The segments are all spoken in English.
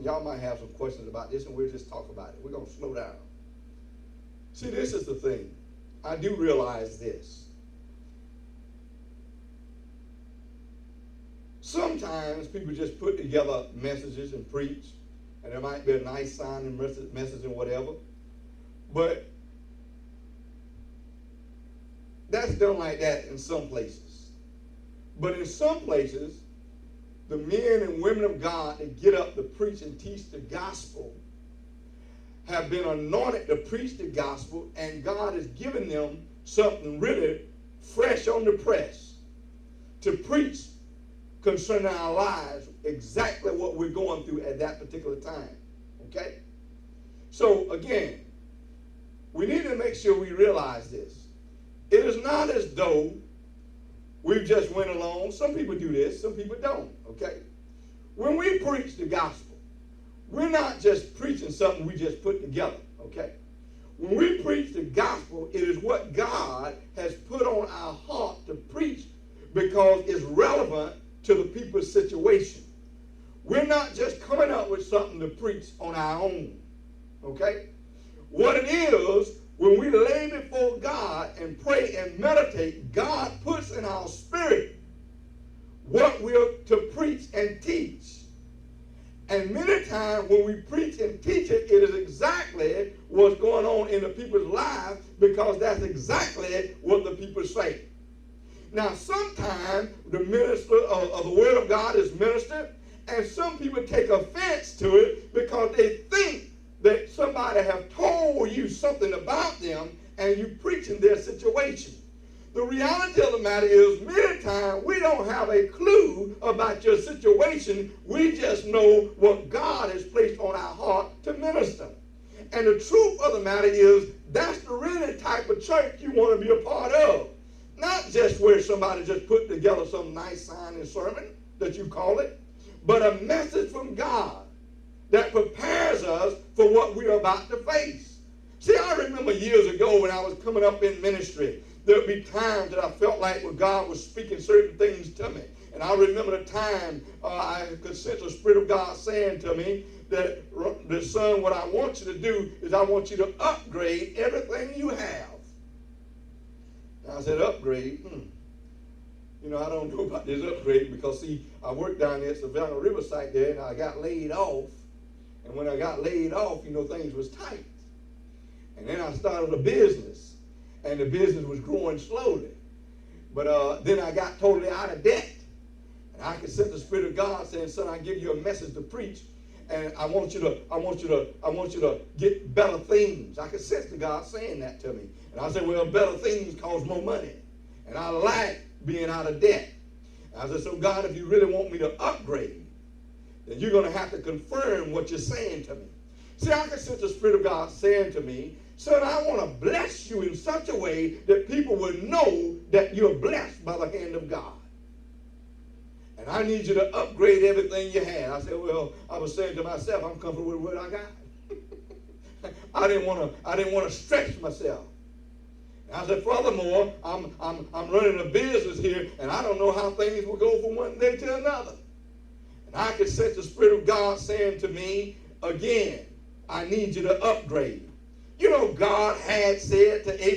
y'all might have some questions about this, and we'll just talk about it. We're going to slow down. See, this is the thing. I do realize this. Sometimes people just put together messages and preach, and there might be a nice sounding message and whatever, but that's done like that in some places. But in some places, the men and women of God that get up to preach and teach the gospel have been anointed to preach the gospel, and God has given them something really fresh on the press to preach concerning our lives, exactly what we're going through at that particular time. Okay? So again, we need to make sure we realize this. It is not as though we just went along. Some people do this, some people don't. Okay? When we preach the gospel, we're not just preaching something we just put together. Okay? When we preach the gospel, it is what God has put on our heart to preach because it's relevant to the people's situation. We're not just coming up with something to preach on our own. Okay? What it is, when we lay before God and pray and meditate, God puts in our spirit what we're to preach and teach. And many times when we preach and teach it, it is exactly what's going on in the people's lives, because that's exactly what the people say. Now, sometimes the minister of the Word of God is ministered, and some people take offense to it because they think that somebody have told you something about them and you preaching their situation. The reality of the matter is, many times we don't have a clue about your situation. We just know what God has placed on our heart to minister. And the truth of the matter is, that's the really type of church you want to be a part of. Not just where somebody just put together some nice sounding sermon that you call it, but a message from God that prepares us for what we're about to face. See, I remember years ago when I was coming up in ministry, there would be times that I felt like when God was speaking certain things to me. And I remember the time I could sense the Spirit of God saying to me that, son, what I want you to do is I want you to upgrade everything you have. And I said, upgrade? You know, I don't know about this upgrade because, see, I worked down there at Savannah Riverside there, and I got laid off. And when I got laid off, you know, things was tight. And then I started a business, and the business was growing slowly. But then I got totally out of debt. And I could sense the Spirit of God saying, son, I give you a message to preach, and I want you to get better things. I could sense the God saying that to me. And I said, well, better things cost more money. And I like being out of debt. And I said, so God, if you really want me to upgrade, then you're going to have to confirm what you're saying to me. See, I can sense the Spirit of God saying to me, son, I want to bless you in such a way that people will know that you're blessed by the hand of God. And I need you to upgrade everything you have. I said, well, I was saying to myself, I'm comfortable with what I got. I didn't want to stretch myself. And I said, furthermore, I'm running a business here, and I don't know how things will go from one day to another. And I could sense the Spirit of God saying to me, again, I need you to upgrade. You know, God had said to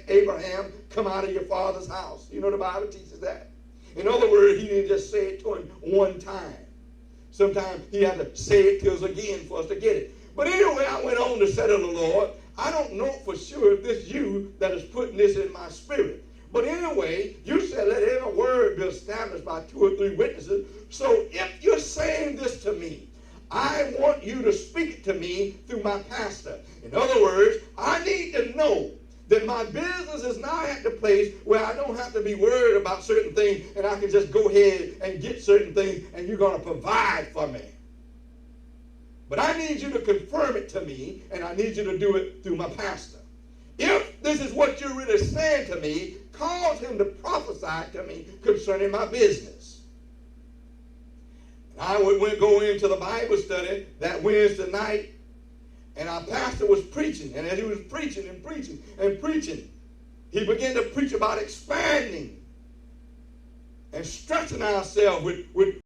Abraham, come out of your father's house. You know, the Bible teaches that. In other words, he didn't just say it to him one time. Sometimes he had to say it to us again for us to get it. But anyway, I went on to say to the Lord, I don't know for sure if this is you that is putting this in my spirit. But anyway, you said let every word be established by 2 or 3 witnesses. So if you're saying this to me, I want you to speak it to me through my pastor. In other words, I need to know that my business is now at the place where I don't have to be worried about certain things, and I can just go ahead and get certain things, and you're going to provide for me. But I need you to confirm it to me, and I need you to do it through my pastor. If this is what you're really saying to me, cause him to prophesy to me concerning my business. And I would go into the Bible study that Wednesday night, and our pastor was preaching. And as he was preaching and preaching and preaching, he began to preach about expanding and stretching ourselves with